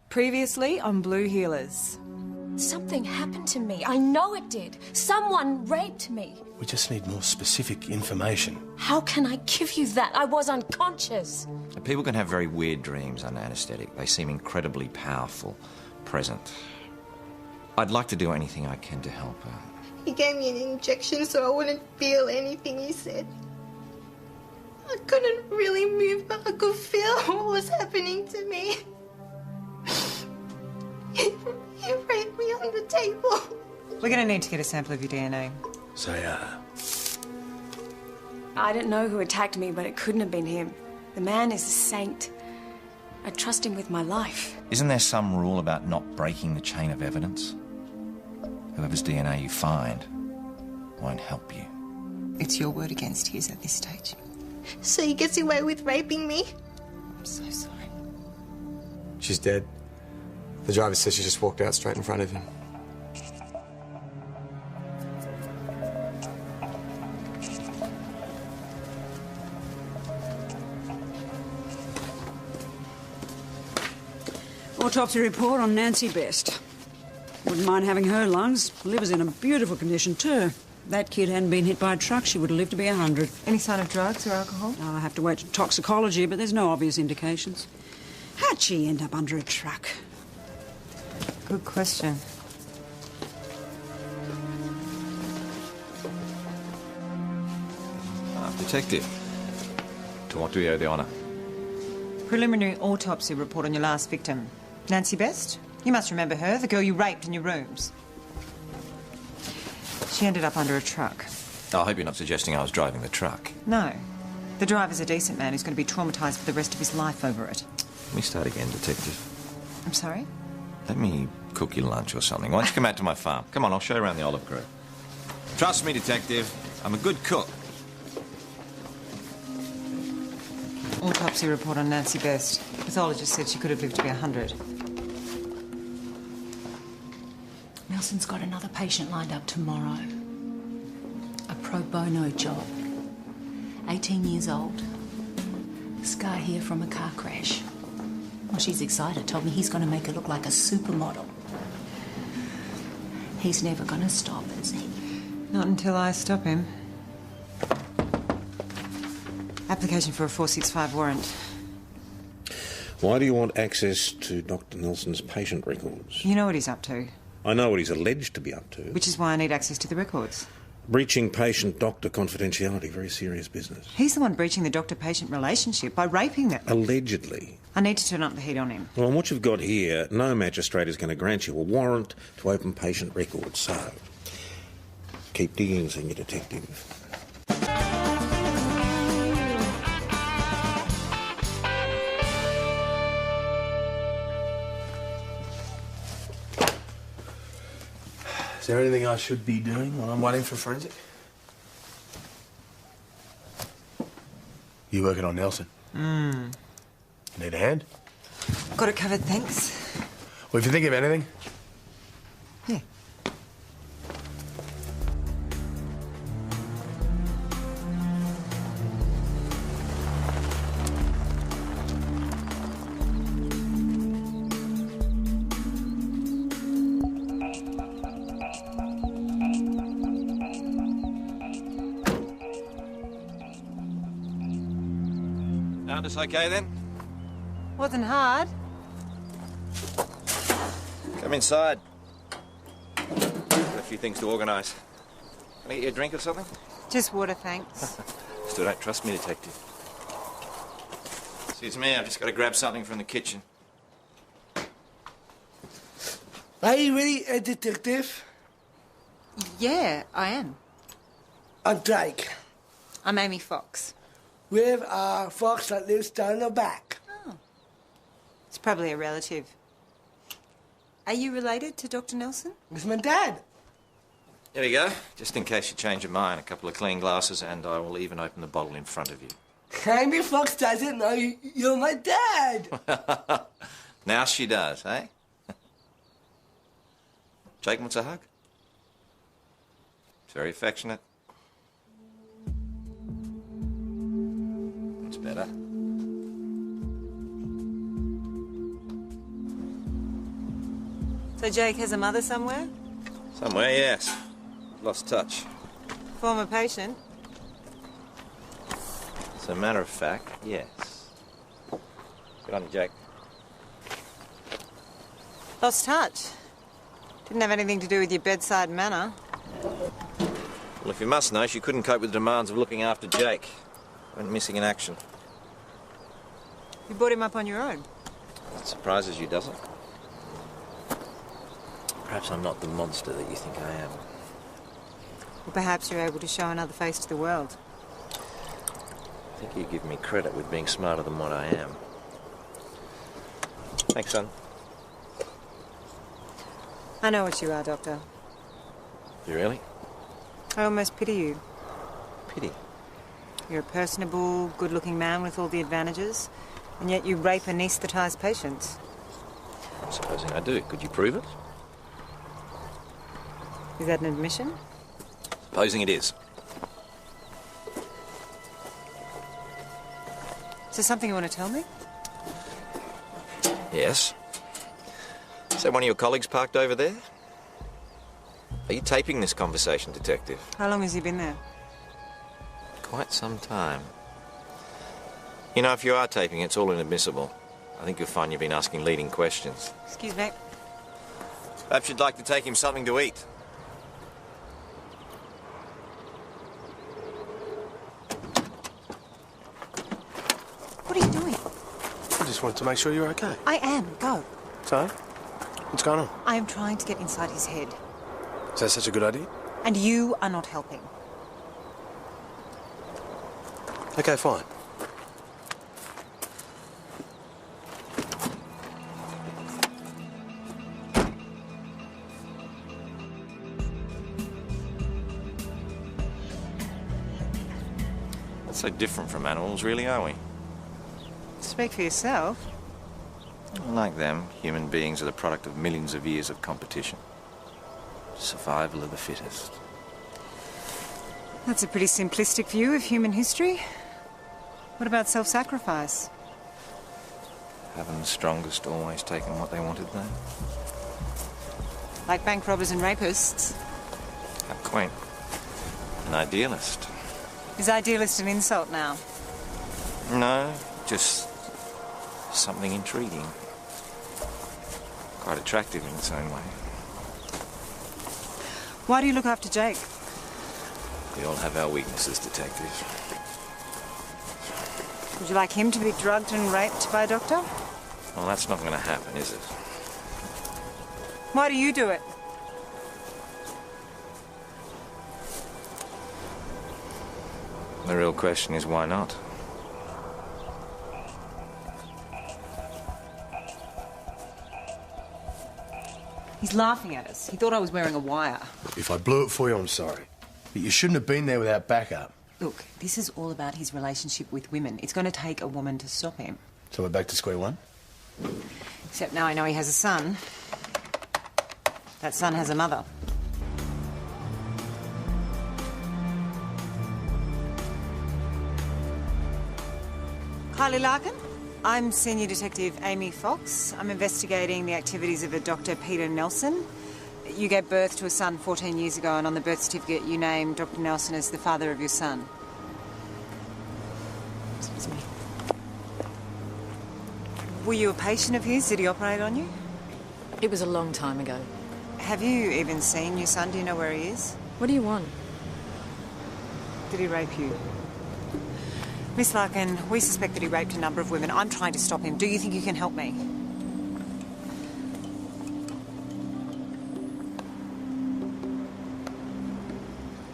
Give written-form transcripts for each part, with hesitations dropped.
Previously on Blue Healers. Something happened to me. I know it did. Someone raped me. We just need more specific information. How can I give you that? I was unconscious. People can have very weird dreams under anaesthetic. They seem incredibly powerful, present. I'd like to do anything I can to help her. He gave me an injection so I wouldn't feel anything he said. I couldn't really move, but I could feel what was happening to me. He raped me on the table. We're going to need to get a sample of your DNA. Say, I didn't know who attacked me, but it couldn't have been him. The man is a saint. I trust him with my life. Isn't there some rule about not breaking the chain of evidence? Whoever's DNA you find won't help you. It's your word against his at this stage. So he gets away with raping me? I'm so sorry. She's dead. The driver says she just walked out straight in front of him. Autopsy report on Nancy Best. Wouldn't mind having her lungs. Liver's in a beautiful condition too. That kid hadn't been hit by a truck, she would have lived to be 100. Any sign of drugs or alcohol? I'll have to wait for toxicology, but there's no obvious indications. How'd she end up under a truck? Good question. Detective, to what do we owe the honour? Preliminary autopsy report on your last victim. Nancy Best? You must remember her, the girl you raped in your rooms. She ended up under a truck. I hope you're not suggesting I was driving the truck. No. The driver's a decent man who's going to be traumatised for the rest of his life over it. Let me start again, Detective. I'm sorry? Let me cook you lunch or something. Why don't you come out to my farm? Come on, I'll show you around the olive grove. Trust me, Detective. I'm a good cook. Autopsy report on Nancy Best. Pathologist said she could have lived to be 100. Nelson's got another patient lined up tomorrow. A pro bono job. 18 years old. Scar here from a car crash. Well, she's excited. Told me he's going to make her look like a supermodel. He's never going to stop, is he? Not until I stop him. Application for a 465 warrant. Why do you want access to Dr. Nelson's patient records? You know what he's up to. I know what he's alleged to be up to. Which is why I need access to the records. Breaching patient-doctor confidentiality, very serious business. He's the one breaching the doctor-patient relationship by raping them. Allegedly. I need to turn up the heat on him. Well, on what you've got here, no magistrate is going to grant you a warrant to open patient records, so keep digging, Senior Detective. Is there anything I should be doing while I'm waiting for forensic? You working on Nelson? Need a hand? Got it covered, thanks. Well, if you think of anything... Yeah. Found us okay then? Wasn't hard. Come inside. Got a few things to organise. Can I get you a drink or something? Just water, thanks. Still don't trust me, Detective. Excuse me, I've just got to grab something from the kitchen. Are you ready, Detective? Yeah, I am. I'm Drake. I'm Amy Fox. With a fox that lives down the back. Oh. It's probably a relative. Are you related to Dr. Nelson? It's my dad. Here we go. Just in case you change your mind, a couple of clean glasses, and I will even open the bottle in front of you. Amy Fox doesn't know you're my dad. Now she does, eh? Jake wants a hug. It's very affectionate. It's better. So Jake has a mother somewhere? Somewhere, yes. Lost touch. Former patient? As a matter of fact, yes. Good on you, Jake. Lost touch? Didn't have anything to do with your bedside manner. Well, if you must know, she couldn't cope with the demands of looking after Jake. Went missing in action. You brought him up on your own? That surprises you, does it? Perhaps I'm not the monster that you think I am. Well, perhaps you're able to show another face to the world. I think you give me credit with being smarter than what I am. Thanks, son. I know what you are, Doctor. You really? I almost pity you. Pity? You're a personable, good-looking man with all the advantages, and yet you rape anaesthetised patients. Supposing I do. Could you prove it? Is that an admission? Supposing it is. Is there something you want to tell me? Yes. Is that one of your colleagues parked over there? Are you taping this conversation, Detective? How long has he been there? Quite some time. You know, if you are taping, it's all inadmissible. I think you'll find you've been asking leading questions. Excuse me. Perhaps you'd like to take him something to eat. What are you doing? I just wanted to make sure you're okay. I am. Go. So? What's going on? I am trying to get inside his head. Is that such a good idea? And you are not helping. Okay, fine. Not so different from animals, really, are we? Speak for yourself. Like them, human beings are the product of millions of years of competition. Survival of the fittest. That's a pretty simplistic view of human history. What about self-sacrifice? Haven't the strongest always taken what they wanted, though? Like bank robbers and rapists. How quaint. An idealist. Is idealist an insult now? No, just something intriguing. Quite attractive in its own way. Why do you look after Jake? We all have our weaknesses, Detective. Would you like him to be drugged and raped by a doctor? Well, that's not going to happen, is it? Why do you do it? The real question is why not? He's laughing at us. He thought I was wearing a wire. If I blew it for you, I'm sorry. But you shouldn't have been there without backup. Look, this is all about his relationship with women. It's going to take a woman to stop him. So we're back to square one? Except now I know he has a son. That son has a mother. Kylie Larkin? I'm Senior Detective Amy Fox. I'm investigating the activities of a Dr. Peter Nelson. You gave birth to a son 14 years ago, and on the birth certificate you named Dr. Nelson as the father of your son. Excuse me. Were you a patient of his? Did he operate on you? It was a long time ago. Have you even seen your son? Do you know where he is? What do you want? Did he rape you? Miss Larkin, we suspect that he raped a number of women. I'm trying to stop him. Do you think you can help me?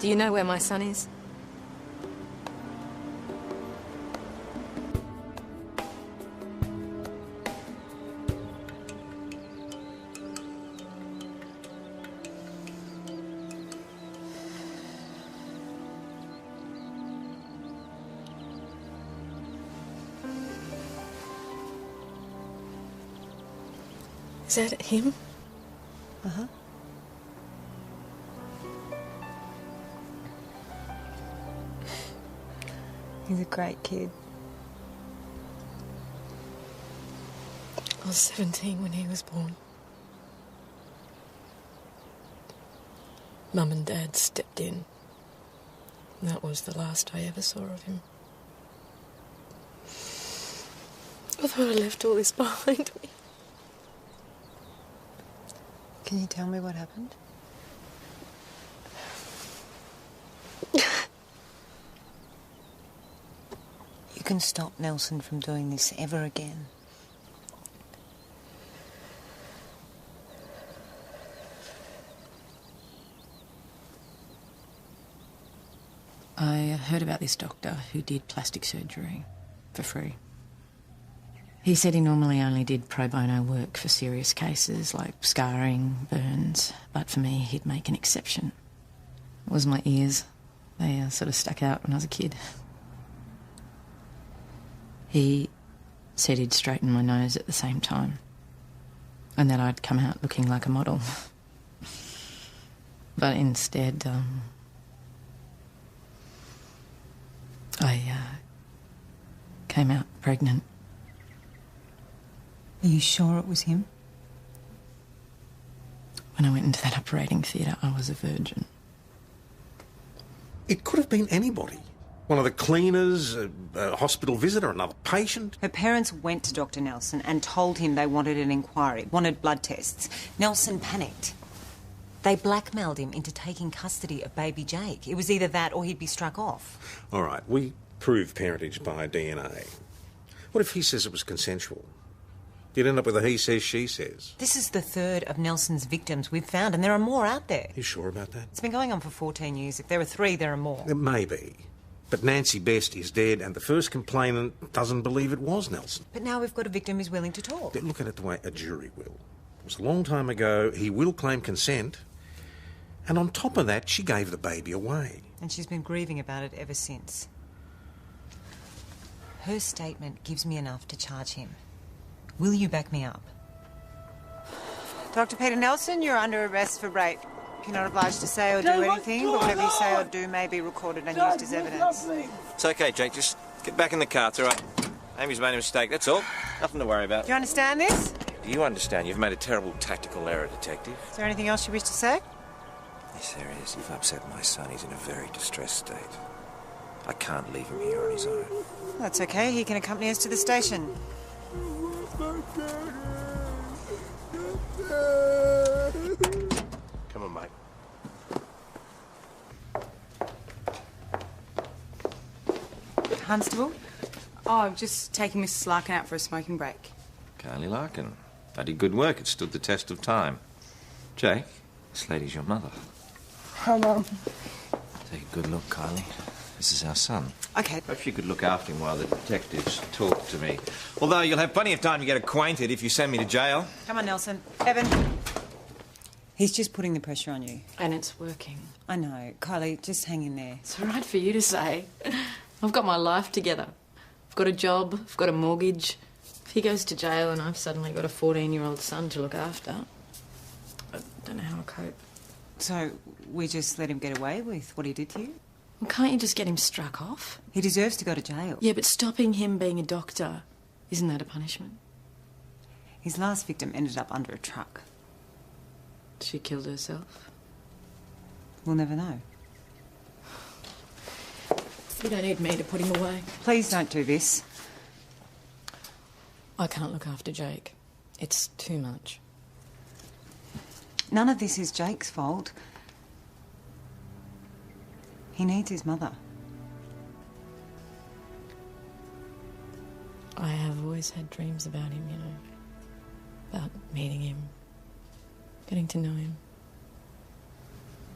Do you know where my son is? Is that him? Uh-huh. He's a great kid. I was 17 when he was born. Mum and Dad stepped in. And that was the last I ever saw of him. I thought I left all this behind me. Can you tell me what happened? You can stop Nelson from doing this ever again. I heard about this doctor who did plastic surgery for free. He said he normally only did pro bono work for serious cases like scarring, burns, but for me he'd make an exception. It was my ears. They sort of stuck out when I was a kid. He said he'd straighten my nose at the same time, and that I'd come out looking like a model. But instead, I came out pregnant. Are you sure it was him? When I went into that operating theatre, I was a virgin. It could have been anybody. One of the cleaners, a hospital visitor, another patient. Her parents went to Dr. Nelson and told him they wanted an inquiry, wanted blood tests. Nelson panicked. They blackmailed him into taking custody of baby Jake. It was either that or he'd be struck off. All right, we prove parentage by DNA. What if he says it was consensual? You'd end up with a he says, she says. This is the third of Nelson's victims we've found, and there are more out there. You sure about that? It's been going on for 14 years. If there are 3, there are more. It may be. But Nancy Best is dead, and the first complainant doesn't believe it was Nelson. But now we've got a victim who's willing to talk. Look at it the way a jury will. It was a long time ago. He will claim consent. And on top of that, she gave the baby away. And she's been grieving about it ever since. Her statement gives me enough to charge him. Will you back me up? Dr. Peter Nelson, you're under arrest for rape. You're not obliged to say or do anything, but whatever you say or do may be recorded and used as evidence. It's okay, Jake. Just get back in the car. It's all right. Amy's made a mistake, that's all. Nothing to worry about. Do you understand this? Do you understand? You've made a terrible tactical error, Detective. Is there anything else you wish to say? Yes, there is. You've upset my son. He's in a very distressed state. I can't leave him here on his own. That's okay. He can accompany us to the station. Come on, mate. Constable? Oh, I'm just taking Mrs. Larkin out for a smoking break. Kylie Larkin. I did good work. It stood the test of time. Jake, this lady's your mother. Hi, Mum. Take a good look, Kylie. This is our son. Okay. Perhaps you could look after him while the detectives talk to me. Although you'll have plenty of time to get acquainted if you send me to jail. Come on, Nelson. Evan. He's just putting the pressure on you. And it's working. I know. Kylie, just hang in there. It's all right for you to say. I've got my life together. I've got a job, I've got a mortgage. If he goes to jail and I've suddenly got a 14-year-old son to look after, I don't know how I'll cope. So, we just let him get away with what he did to you? Well, can't you just get him struck off? He deserves to go to jail. Yeah, but stopping him being a doctor, isn't that a punishment? His last victim ended up under a truck. She killed herself? We'll never know. You don't need me to put him away. Please don't do this. I can't look after Jake. It's too much. None of this is Jake's fault. He needs his mother. I have always had dreams about him, you know. About meeting him. Getting to know him.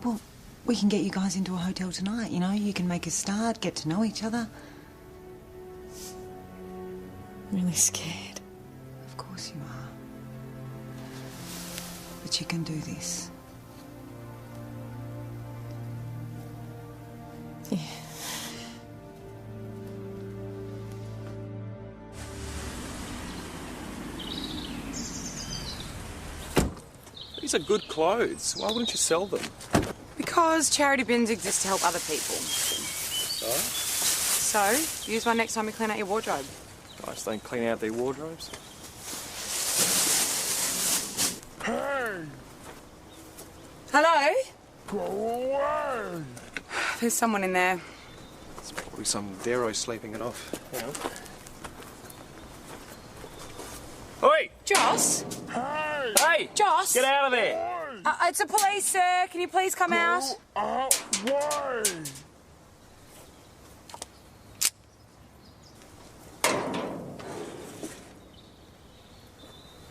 Well, we can get you guys into a hotel tonight, you know? You can make a start, get to know each other. I'm really scared. Of course you are. But you can do this. Yeah. These are good clothes. Why wouldn't you sell them? Because charity bins exist to help other people. So? So, use one next time you clean out your wardrobe. Guys don't clean out their wardrobes. Hello? Go away! There's someone in there. It's probably some Darrow sleeping it off. You know. Oi! Joss? Hey! Hey! Joss? Get out of there! It's the police, sir. Can you please come out? Why?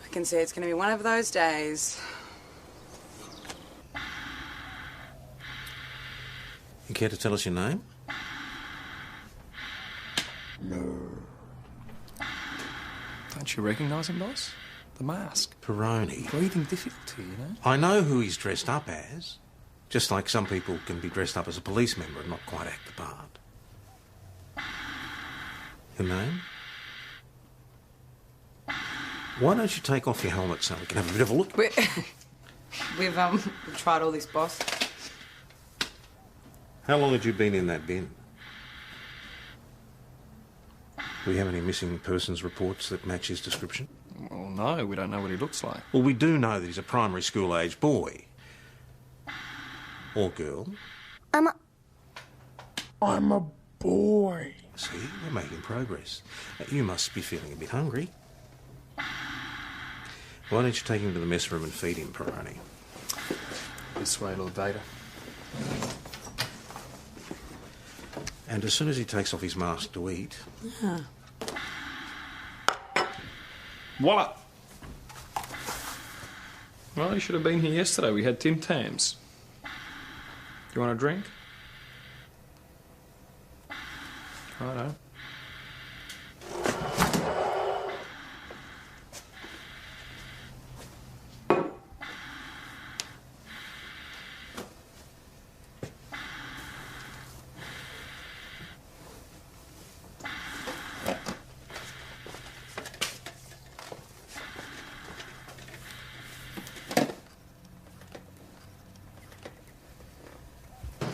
I can see it's going to be one of those days. You care to tell us your name? Don't you recognise him, boss? The mask. Peroni. Breathing difficulty, you know? I know who he's dressed up as. Just like some people can be dressed up as a police member and not quite act the part. Your name? Why don't you take off your helmet so we can have a bit of a look? We've tried all this, boss. How long had you been in that bin? Do we have any missing persons reports that match his description? Well, no, we don't know what he looks like. Well, we do know that he's a primary school age boy. Or girl. I'm a boy. See, we're making progress. You must be feeling a bit hungry. Why don't you take him to the mess room and feed him, Peroni? This way, Lord Data. And as soon as he takes off his mask to eat... Yeah. Voila! Well, you should have been here yesterday. We had Tim Tams. Do you want a drink? Righto.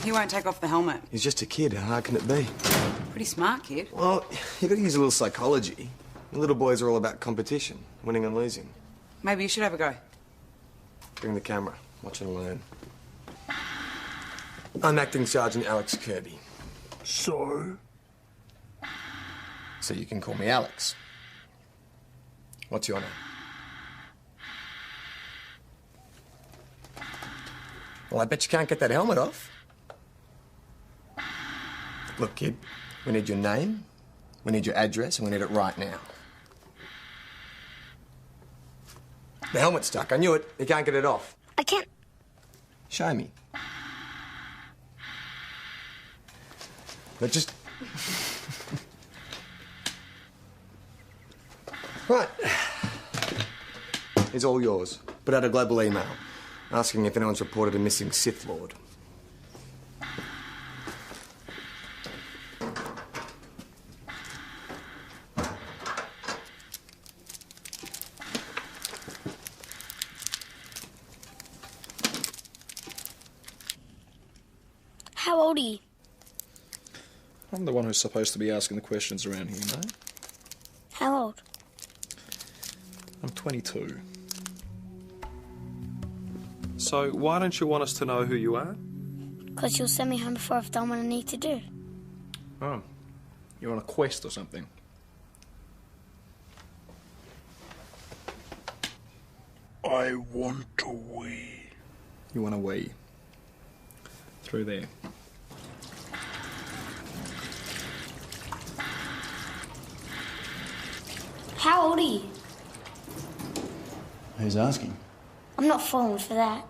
He won't take off the helmet. He's just a kid. How hard can it be? Pretty smart kid. Well, you got to use a little psychology. Little boys are all about competition, winning and losing. Maybe you should have a go. Bring the camera. Watch and learn. I'm Acting Sergeant Alex Kirby. So? So you can call me Alex. What's your name? Well, I bet you can't get that helmet off. Look, kid, we need your name, we need your address, and we need it right now. The helmet's stuck. I knew it. You can't get it off. I can't. Show me. But just... Right. It's all yours. Put out a global email asking if anyone's reported a missing Sith Lord. How old are you? I'm the one who's supposed to be asking the questions around here, mate. How old? I'm 22. So why don't you want us to know who you are? Because you'll send me home before I've done what I need to do. Oh, you're on a quest or something. I want to wee. You want a wee? Through there. How old are you? Who's asking? I'm not falling for that.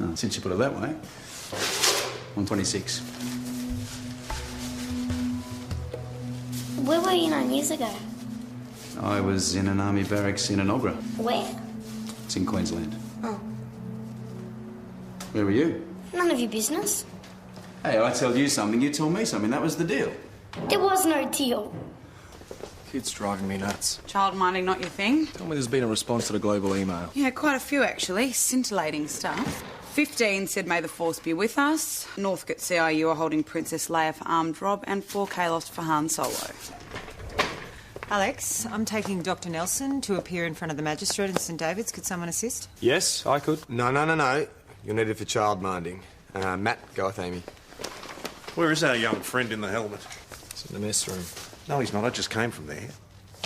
Oh, since you put it that way. I'm 26. Where were you 9 years ago? I was in an army barracks in Enoggera. Where? It's in Queensland. Oh. Where were you? None of your business. Hey, I tell you something, you tell me something. That was the deal. There was no deal. Kid's driving me nuts. Child minding not your thing? Tell me there's been a response to the global email. Yeah, quite a few actually. Scintillating stuff. 15 said, "May the Force be with us." Northcote CIU are holding Princess Leia for armed rob, and 4K lost for Han Solo. Alex, I'm taking Dr. Nelson to appear in front of the magistrate in St David's. Could someone assist? Yes, I could. No. You'll need it for childminding. Matt, go with Amy. Where is our young friend in the helmet? It's in the mess room. No, he's not. I just came from there.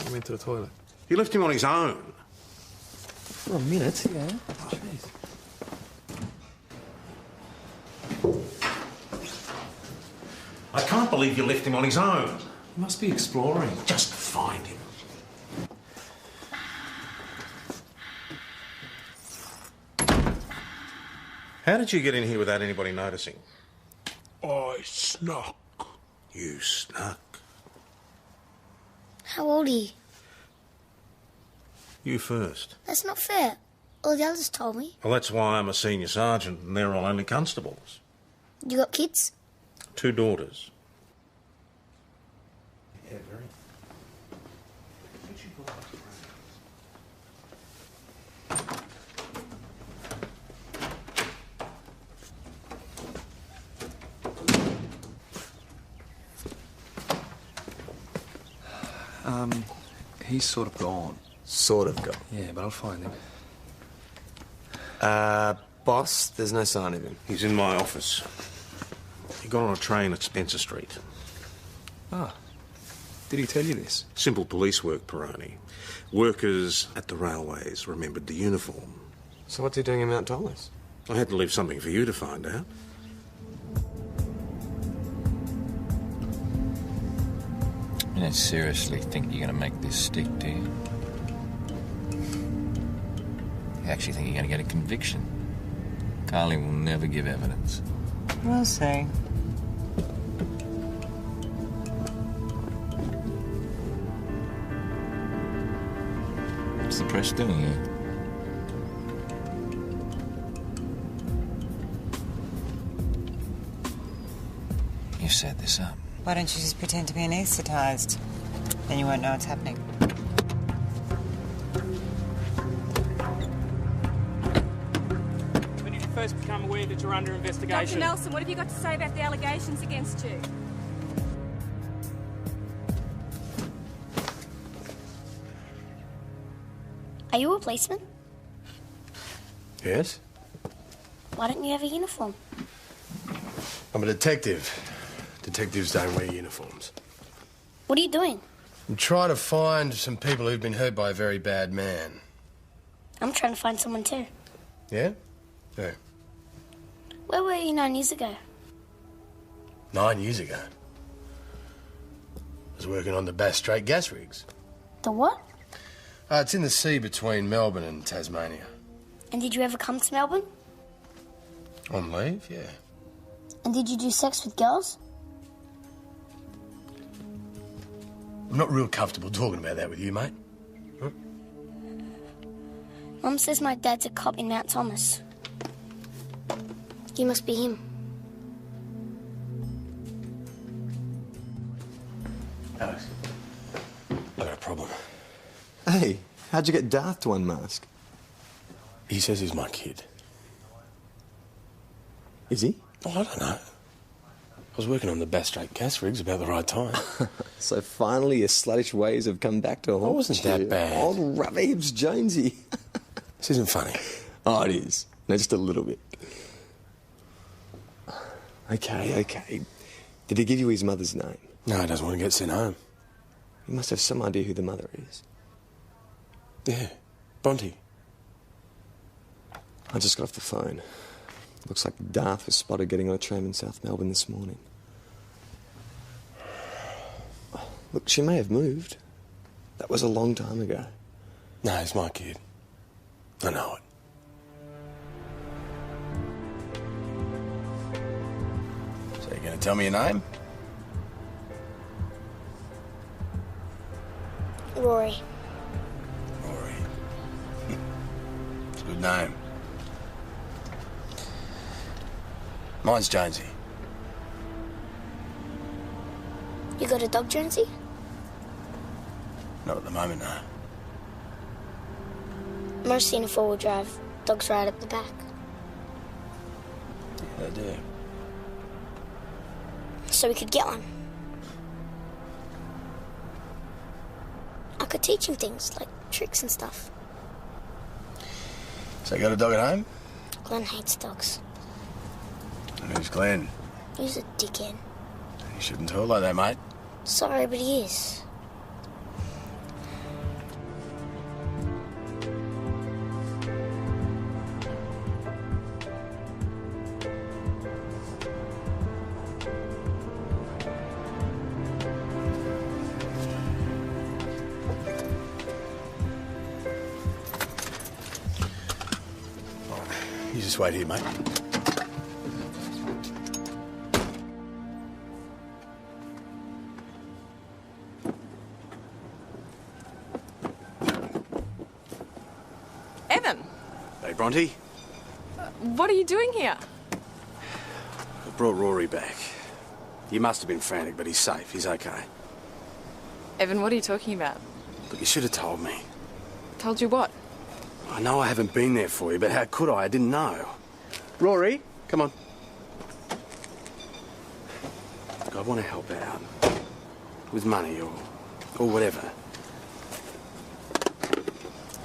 I went to the toilet. You left him on his own. For a minute, yeah. I can't believe you left him on his own. He must be exploring. Just find him. How did you get in here without anybody noticing? I snuck. You snuck. How old are you? You first. That's not fair. All the others told me. Well, that's why I'm a senior sergeant and they're all only constables. You got kids? 2 daughters. Yeah, very. He's sort of gone. Sort of gone. Yeah, but I'll find him. Boss, there's no sign of him. He's in my office. He got on a train at Spencer Street. Ah. Did he tell you this? Simple police work, Peroni. Workers at the railways remembered the uniform. So what's he doing in Mount Thomas? I had to leave something for you to find out. You don't seriously think you're going to make this stick, do you? You actually think you're going to get a conviction? Carly will never give evidence. We'll see. What's the press doing here? You set this up. Why don't you just pretend to be anaesthetised? Then you won't know what's happening. When did you first become aware that you're under investigation? Dr. Nelson, what have you got to say about the allegations against you? Are you a policeman? Yes? Why don't you have a uniform? I'm a detective. Detectives don't wear uniforms. What are you doing? I'm trying to find some people who've been hurt by a very bad man. I'm trying to find someone too. Yeah? Who? Where were you 9 years ago? 9 years ago. I was working on the Bass Strait gas rigs. The what? It's in the sea between Melbourne and Tasmania. And did you ever come to Melbourne? On leave, yeah. And did you do sex with girls? I'm not real comfortable talking about that with you, mate. Huh? Mum says my dad's a cop in Mount Thomas. You must be him. Alex, I got a problem. Hey, how'd you get Darth to unmask? He says he's my kid. Is he? Oh, I don't know. I was working on the Bass Strait gas rigs about the right time. So finally your sluttish ways have come back to haunt you. I wasn't that bad. Old rubber hips Jonesy. This isn't funny. Oh, it is. No, just a little bit. Okay. Did he give you his mother's name? No, he doesn't want to get sent home. You must have some idea who the mother is. Yeah, Bonty. I just got off the phone. Looks like Darth was spotted getting on a tram in South Melbourne this morning. Look, she may have moved. That was a long time ago. No, he's my kid. I know it. So you're going to tell me your name? Rory. Rory. It's a good name. Mine's Jonesy. You got a dog, Jonesy? Not at the moment, no. Mostly in a four-wheel drive. Dogs right up the back. Yeah, they do. So we could get one. I could teach him things, like tricks and stuff. So you got a dog at home? Glenn hates dogs. And who's Glenn? He's a dickhead. You shouldn't talk like that, mate. Sorry, but he is. You just wait here, mate. Evan, Hey, Bronte. what are you doing here? I brought Rory back. You must have been frantic, but he's safe. He's okay. Evan, what are you talking about? Look, you should have told me. Told you what? I know I haven't been there for you, but how could I? I didn't know. Rory, come on. Look, I want to help out. With money or whatever.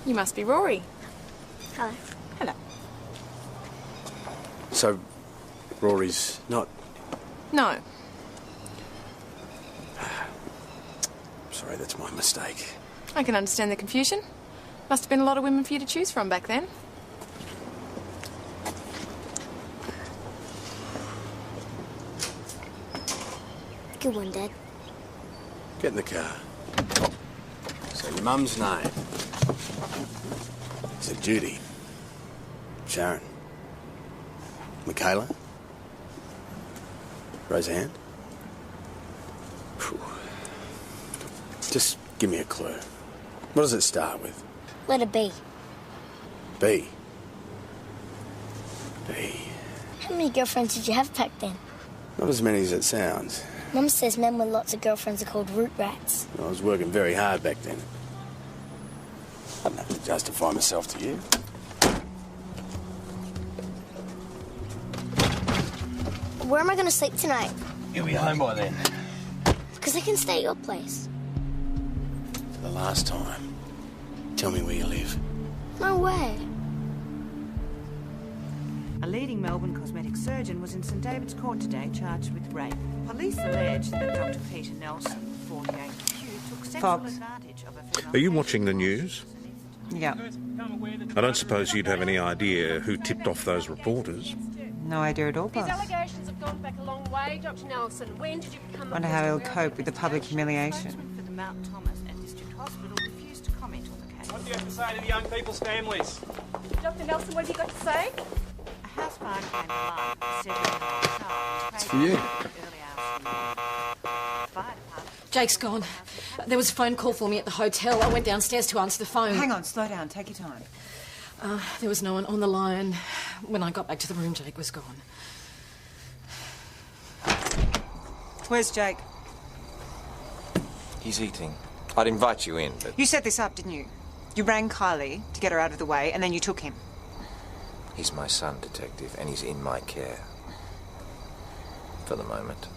You must be Rory. Hello. Hello. So, Rory's not... No. Sorry, that's my mistake. I can understand the confusion. Must have been a lot of women for you to choose from back then. Good one, Dad. Get in the car. So your mum's name? Is it Judy? Sharon? Michaela? Roseanne? Phew. Just give me a clue. What does it start with? Letter B. B. B. How many girlfriends did you have back then? Not as many as it sounds. Mum says men with lots of girlfriends are called root rats. I was working very hard back then. I don't have to justify myself to you. Where am I going to sleep tonight? You'll be home by then. Because I can stay at your place. For the last time, tell me where you live. No way. A leading Melbourne cosmetic surgeon was in St David's Court today charged with rape. Police allege that Dr Peter Nelson, 48, took sexual advantage of a female... Are you watching the news? Yeah. I don't suppose you'd have any idea who tipped off those reporters. No idea at all, These boss. allegations have gone back a long way, Dr. Nelson. When did you become... Wonder how he'll cope with the public humiliation. For the Mount Thomas and District Hospital refused to comment on the case. What do you have to say to the young people's families? Dr. Nelson, what have you got to say? A house fire came to life, said It's for you. Jake's gone. There was a phone call for me at the hotel. I went downstairs to answer the phone. Hang on, slow down, take your time. There was no one on the line. When I got back to the room, Jake was gone. Where's Jake? He's eating. I'd invite you in, but You set this up, didn't you? You rang Kylie to get her out of the way, and then you took him. he's my son, Detective, and he's in my care. For the moment.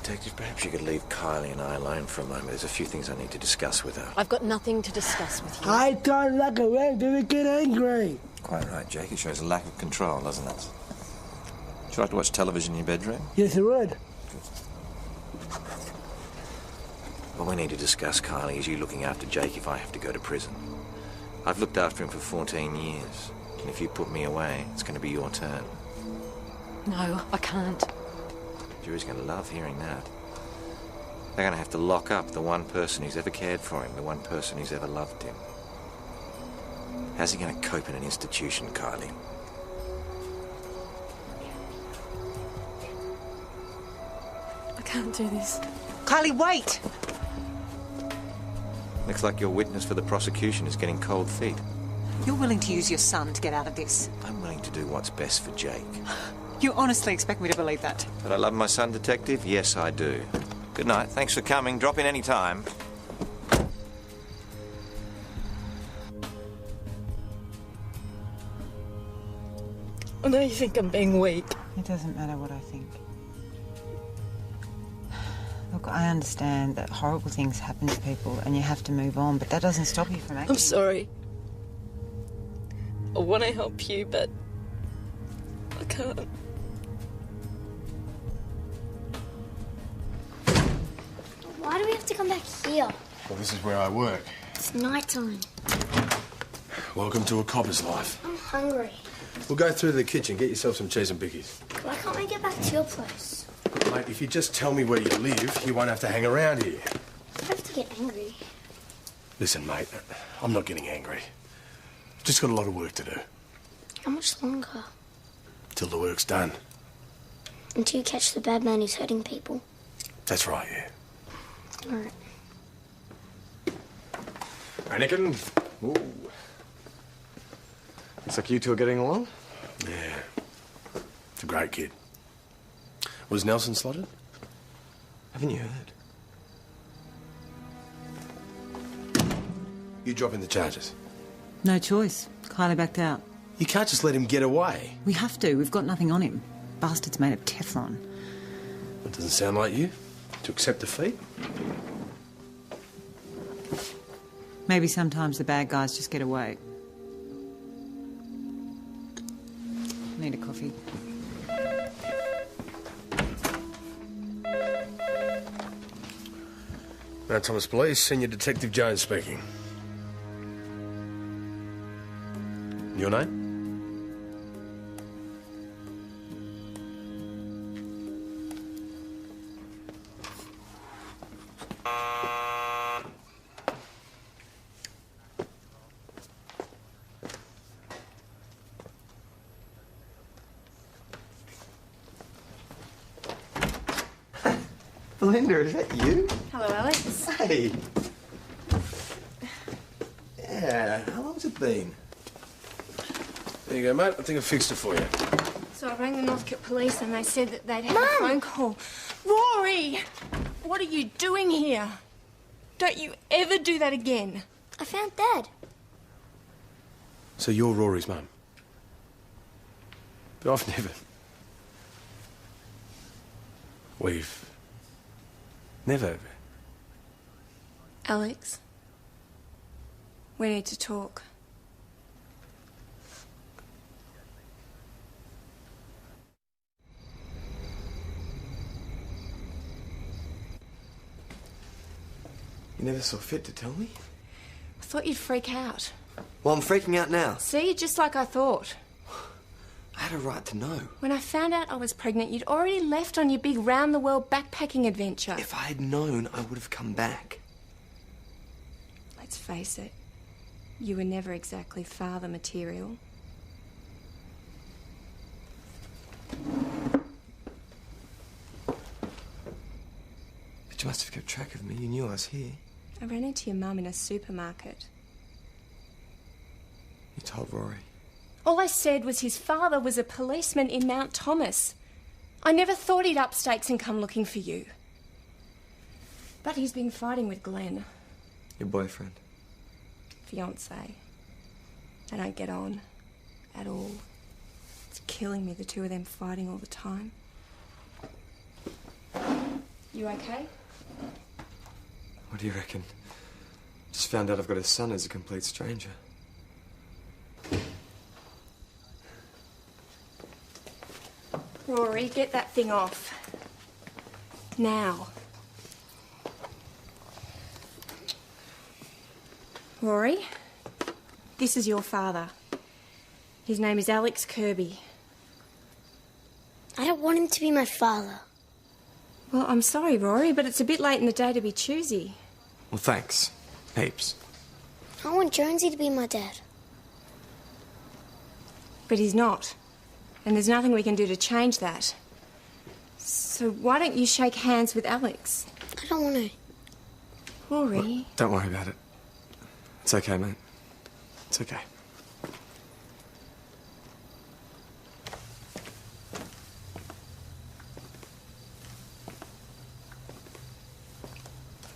Detective, perhaps you could leave Kylie and I alone for a moment. There's a few things I need to discuss with her. I've got nothing to discuss with you. I don't look around and get angry. Quite right, Jake. It shows a lack of control, doesn't it? Would you like to watch television in your bedroom? Yes, I would. What we need to discuss, Kylie, is you looking after Jake if I have to go to prison. I've looked after him for 14 years, and if you put me away, it's going to be your turn. No, I can't. Jury's going to love hearing that. They're going to have to lock up the one person who's ever cared for him, the one person who's ever loved him. How's he going to cope in an institution, Kylie? I can't do this. Kylie, wait! Looks like your witness for the prosecution is getting cold feet. You're willing to use your son to get out of this? I'm willing to do what's best for Jake. You honestly expect me to believe that? But I love my son, Detective? Yes, I do. Good night. Thanks for coming. Drop in any time. I know you think I'm being weak. It doesn't matter what I think. Look, I understand that horrible things happen to people and you have to move on, but that doesn't stop you from acting. I'm sorry. I want to help you, but I can't. Why do we have to come back here? Well, this is where I work. It's night time. Welcome to a copper's life. I'm hungry. We'll go through to the kitchen, get yourself some cheese and bickies. Why can't we get back to your place? Mate, if you just tell me where you live, you won't have to hang around here. I have to get angry. Listen, mate, I'm not getting angry. Just got a lot of work to do. How much longer? Till the work's done. Until you catch the bad man who's hurting people. That's right, yeah. All right. Anakin. Ooh. Looks like you two are getting along. Yeah. It's a great kid. Was Nelson slotted? Haven't you heard? You dropping the charges? No choice. Kylie backed out. You can't just let him get away. We have to. We've got nothing on him. Bastard's made of Teflon. That doesn't sound like you. To accept defeat? Maybe sometimes the bad guys just get away. Need a coffee. Mount Thomas Police, Senior Detective Jones speaking. Your name? Belinda, is that you? Hello, Alex. Hey. Yeah, how long's it been? There you go, mate. I think I fixed it for you. So I rang the Northcote Police and they said that they'd had a phone call. Rory! What are you doing here? Don't you ever do that again. I found Dad. So you're Rory's mum? But I've never... We've... Never... Alex, we need to talk. You never saw fit to tell me? I thought you'd freak out. Well, I'm freaking out now. See, just like I thought. I had a right to know. When I found out I was pregnant, you'd already left on your big round-the-world backpacking adventure. If I had known, I would have come back. Let's face it, you were never exactly father material. But you must have kept track of me. You knew I was here. I ran into your mum in a supermarket. You told Rory. All I said was his father was a policeman in Mount Thomas. I never thought he'd up stakes and come looking for you. But he's been fighting with Glenn. Your boyfriend. Fiancé. They don't get on. At all. It's killing me, the two of them fighting all the time. You okay? What do you reckon? Just found out I've got a son as a complete stranger. Rory, get that thing off. Now. Rory, this is your father. His name is Alex Kirby. I don't want him to be my father. Well, I'm sorry, Rory, but it's a bit late in the day to be choosy. Well, thanks. Heaps. I want Jonesy to be my dad. But he's not. And there's nothing we can do to change that. So why don't you shake hands with Alex? I don't want to. Rory. Well, don't worry about it. It's okay, mate. It's okay.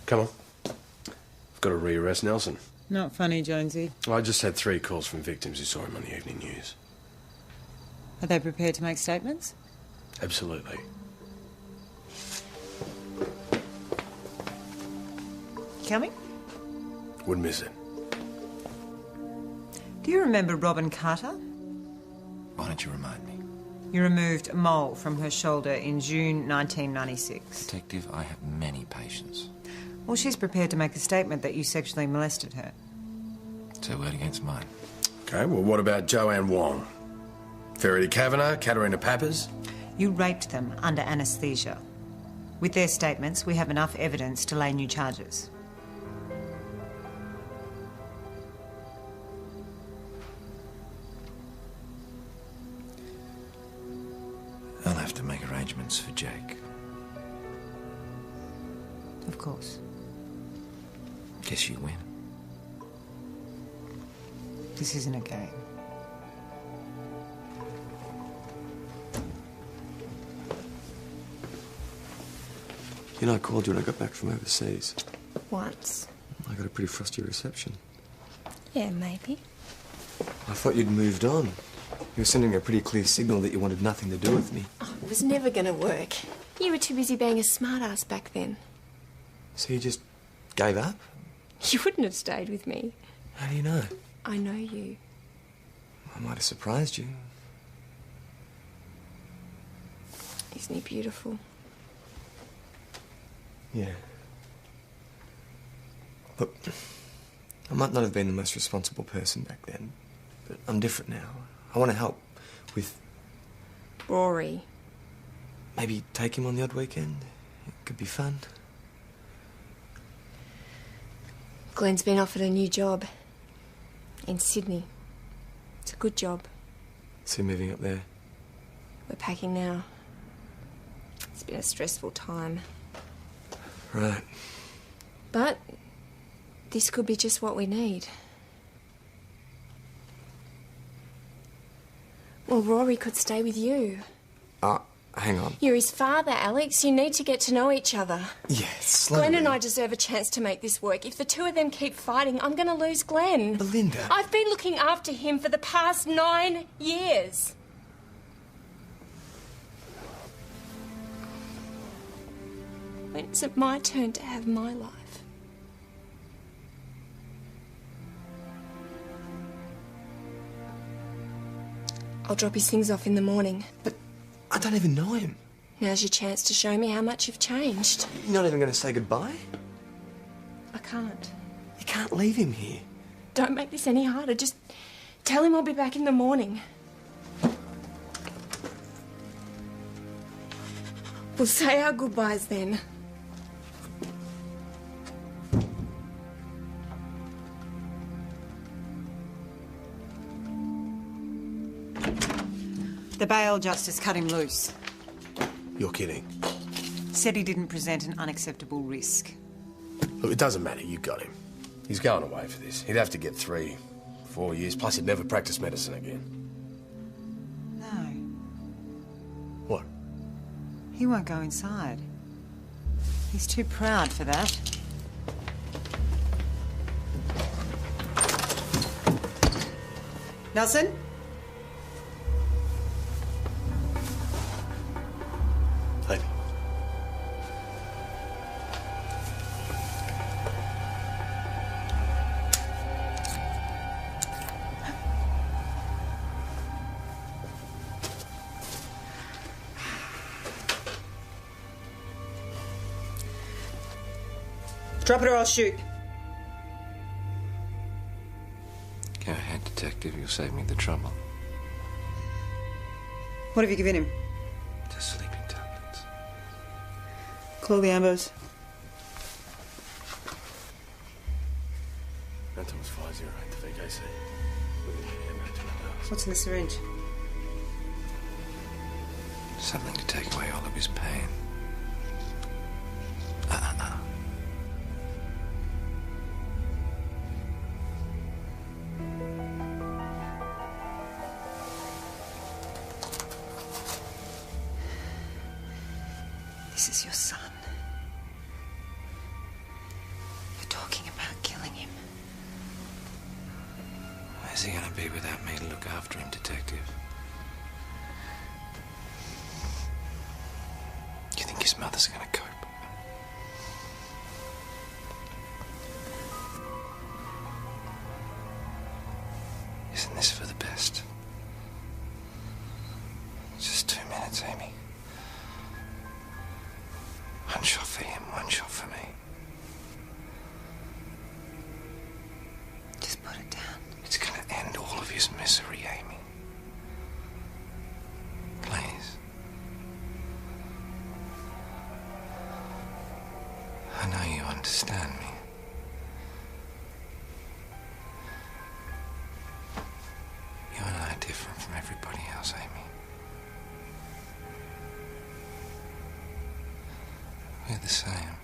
Come on. I've got to rearrest Nelson. Not funny, Jonesy. I just had 3 calls from victims who saw him on the evening news. Are they prepared to make statements? Absolutely. Coming? Wouldn't miss it. Do you remember Robin Carter? Why don't you remind me? You removed a mole from her shoulder in June 1996. Detective, I have many patients. Well, she's prepared to make a statement that you sexually molested her. It's her word against mine. Okay, well, what about Joanne Wong? Verity Kavanagh, Katerina Pappas? You raped them under anaesthesia. With their statements, we have enough evidence to lay new charges. I'll have to make arrangements for Jake. Of course. Guess you win. This isn't a game. You know, I called you when I got back from overseas. Once. I got a pretty frosty reception. Yeah, maybe. I thought you'd moved on. You were sending a pretty clear signal that you wanted nothing to do with me. Oh, it was never going to work. You were too busy being a smartass back then. So you just gave up? You wouldn't have stayed with me. How do you know? I know you. I might have surprised you. Isn't he beautiful? Yeah. Look, I might not have been the most responsible person back then, but I'm different now. I want to help with... Rory. Maybe take him on the odd weekend. It could be fun. Glenn's been offered a new job. In Sydney. It's a good job. So you're moving up there? We're packing now. It's been a stressful time. Right. But this could be just what we need. Well, Rory could stay with you. Hang on. You're his father, Alex. You need to get to know each other. Yes, slowly. Glenn and I deserve a chance to make this work. If the two of them keep fighting, I'm going to lose Glenn. Belinda. I've been looking after him for the past 9 years. When is it my turn to have my life? I'll drop his things off in the morning. But I don't even know him. Now's your chance to show me how much you've changed. You're not even going to say goodbye? I can't. You can't leave him here. Don't make this any harder. Just tell him I'll be back in the morning. We'll say our goodbyes then. The bail justice cut him loose. You're kidding. Said he didn't present an unacceptable risk. Look, it doesn't matter. You got him. He's going away for this. He'd have to get 3, 4 years, plus he'd never practice medicine again. No. What? He won't go inside. He's too proud for that. Nelson? Amy. Drop it or I'll shoot. Go ahead, Detective. You'll save me the trouble. What have you given him? Just sleeping tablets. Call the ambos. That was 508 to VKC. What's in the syringe? Something to take away all of his pain. This is your son. You're talking about killing him. Where's he going to be without me to look after him, Detective? You think his mother's going to cope? Isn't this for the best? Just 2 minutes, Amy. One shot for him, one shot for me. Just put it down. It's gonna end all of his misery, Amy. Please. I know you understand me. You and I are different from everybody else, Amy. We're the same.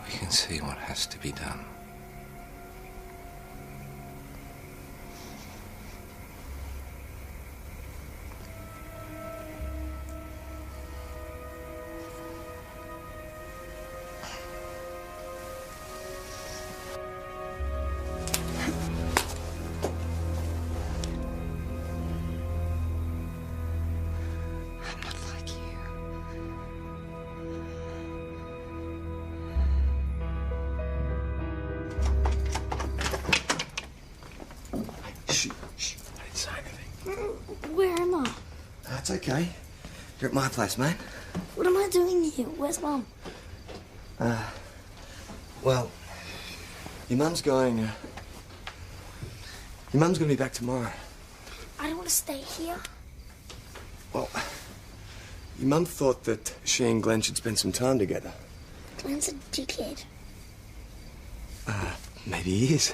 We can see what has to be done. Where am I? That's okay. You're at my place, mate. What am I doing here? Where's Mum? Well, your mum's going... your mum's going to be back tomorrow. I don't want to stay here. Well, your mum thought that she and Glenn should spend some time together. Glenn's a dickhead. Maybe he is.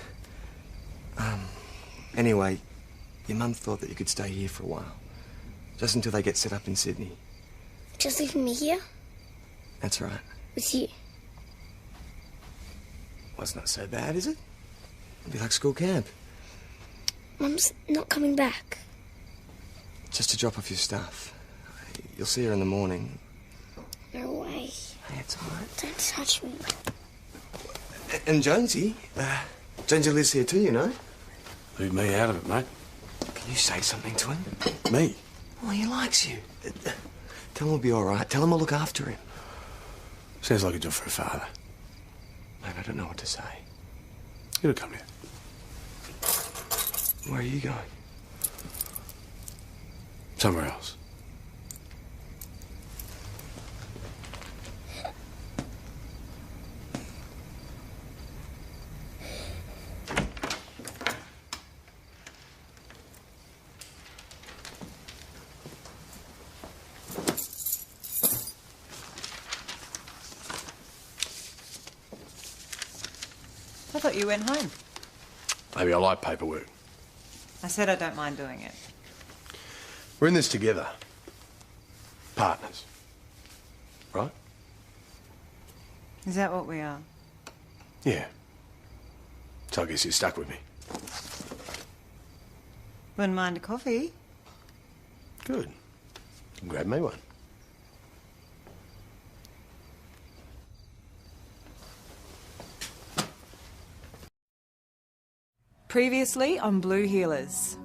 Anyway, your mum thought that you could stay here for a while. Just until they get set up in Sydney. Just leaving me here? That's right. With you? Well, it's not so bad, is it? It'll be like school camp. Mum's not coming back. Just to drop off your stuff. You'll see her in the morning. No way. Hey, it's all right. Don't touch me. And Jonesy. Jonesy lives here too, you know. Leave me out of it, mate. Can you say something to him? Me? Well, he likes you. Tell him we'll be all right. Tell him I'll look after him. Sounds like a job for a father. Mate, I don't know what to say. You gotta come here. Where are you going? Somewhere else. I thought you went home. Maybe I like paperwork. I said I don't mind doing it. We're in this together. Partners. Right? Is that what we are? Yeah. So I guess you're stuck with me. Wouldn't mind a coffee. Good. Grab me one. Previously on Blue Healers.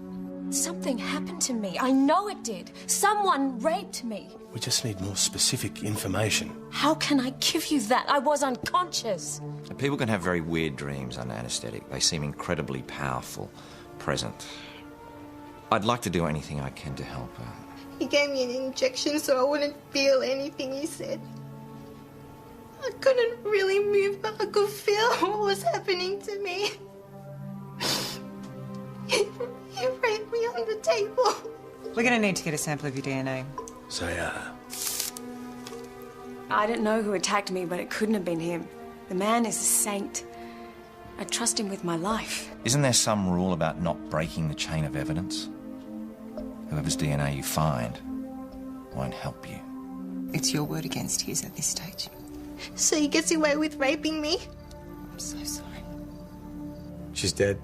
Something happened to me. I know it did. Someone raped me. We just need more specific information. How can I give you that? I was unconscious. People can have very weird dreams under anaesthetic. They seem incredibly powerful, present. I'd like to do anything I can to help her. He gave me an injection so I wouldn't feel anything he said. I couldn't really move, but I could feel what was happening to me. He raped me on the table. We're going to need to get a sample of your DNA. Say, I don't know who attacked me, but it couldn't have been him. The man is a saint. I trust him with my life. Isn't there some rule about not breaking the chain of evidence? Whoever's DNA you find won't help you. It's your word against his at this stage. So he gets away with raping me? I'm so sorry. She's dead.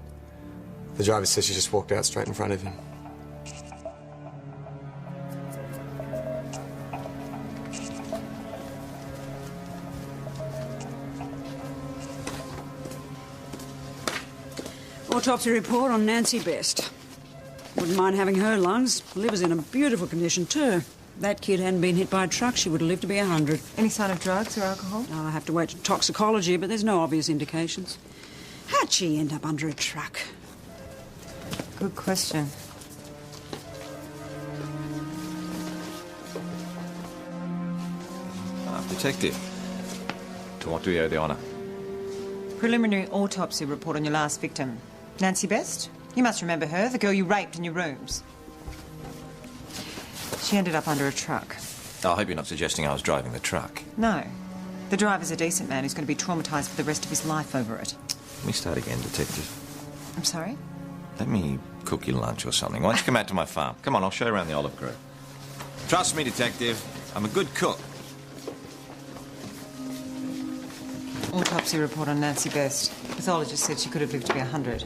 The driver says she just walked out straight in front of him. Autopsy report on Nancy Best. Wouldn't mind having her lungs. Liver's in a beautiful condition too. That kid hadn't been hit by a truck, she would have lived to be 100. Any sign of drugs or alcohol? I'll have to wait for toxicology, but there's no obvious indications. How How'd she end up under a truck? Good question. Detective, to what do we owe the honour? Preliminary autopsy report on your last victim. Nancy Best? You must remember her, the girl you raped in your rooms. She ended up under a truck. I hope you're not suggesting I was driving the truck. No. The driver's a decent man who's going to be traumatised for the rest of his life over it. Let me start again, Detective. I'm sorry? Let me cook you lunch or something. Why don't you come out to my farm? Come on, I'll show you around the olive grove. Trust me, Detective. I'm a good cook. Autopsy report on Nancy Best. Pathologist said she could have lived to be 100.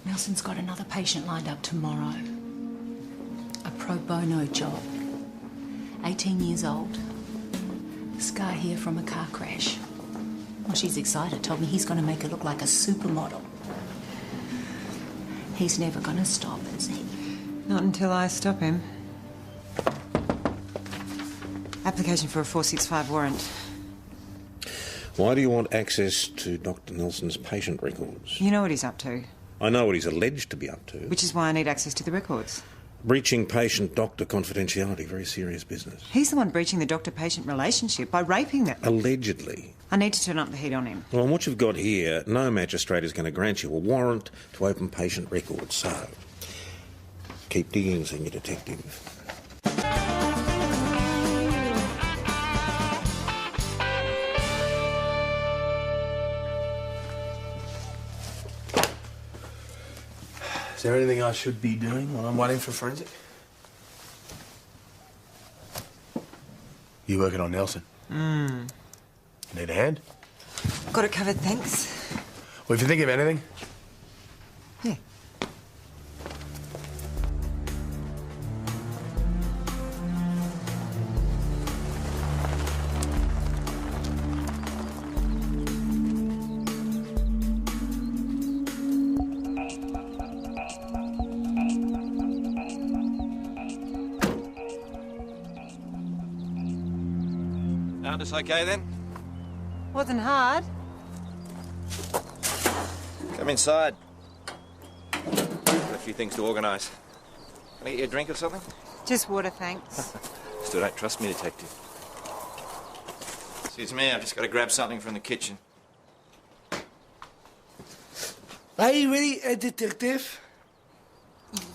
Nelson's got another patient lined up tomorrow. A pro bono job. 18 years old. Scar here from a car crash. Well, she's excited. Told me he's going to make her look like a supermodel. He's never going to stop, is he? Not until I stop him. Application for a 465 warrant. Why do you want access to Dr. Nelson's patient records? You know what he's up to. I know what he's alleged to be up to. Which is why I need access to the records. Breaching patient-doctor confidentiality, very serious business. He's the one breaching the doctor-patient relationship by raping them. Allegedly. I need to turn up the heat on him. Well, on what you've got here, no magistrate is going to grant you a warrant to open patient records, so keep digging, Senior Detective. Is there anything I should be doing while I'm waiting for forensic? You working on Nelson? Need a hand? Got it covered, thanks. Well, if you think of anything... Yeah. Found us okay, then? Wasn't hard. Come inside. Got a few things to organise. Can I get you a drink or something? Just water, thanks. Still don't trust me, Detective. Excuse me, I've just got to grab something from the kitchen. Are you ready, Detective?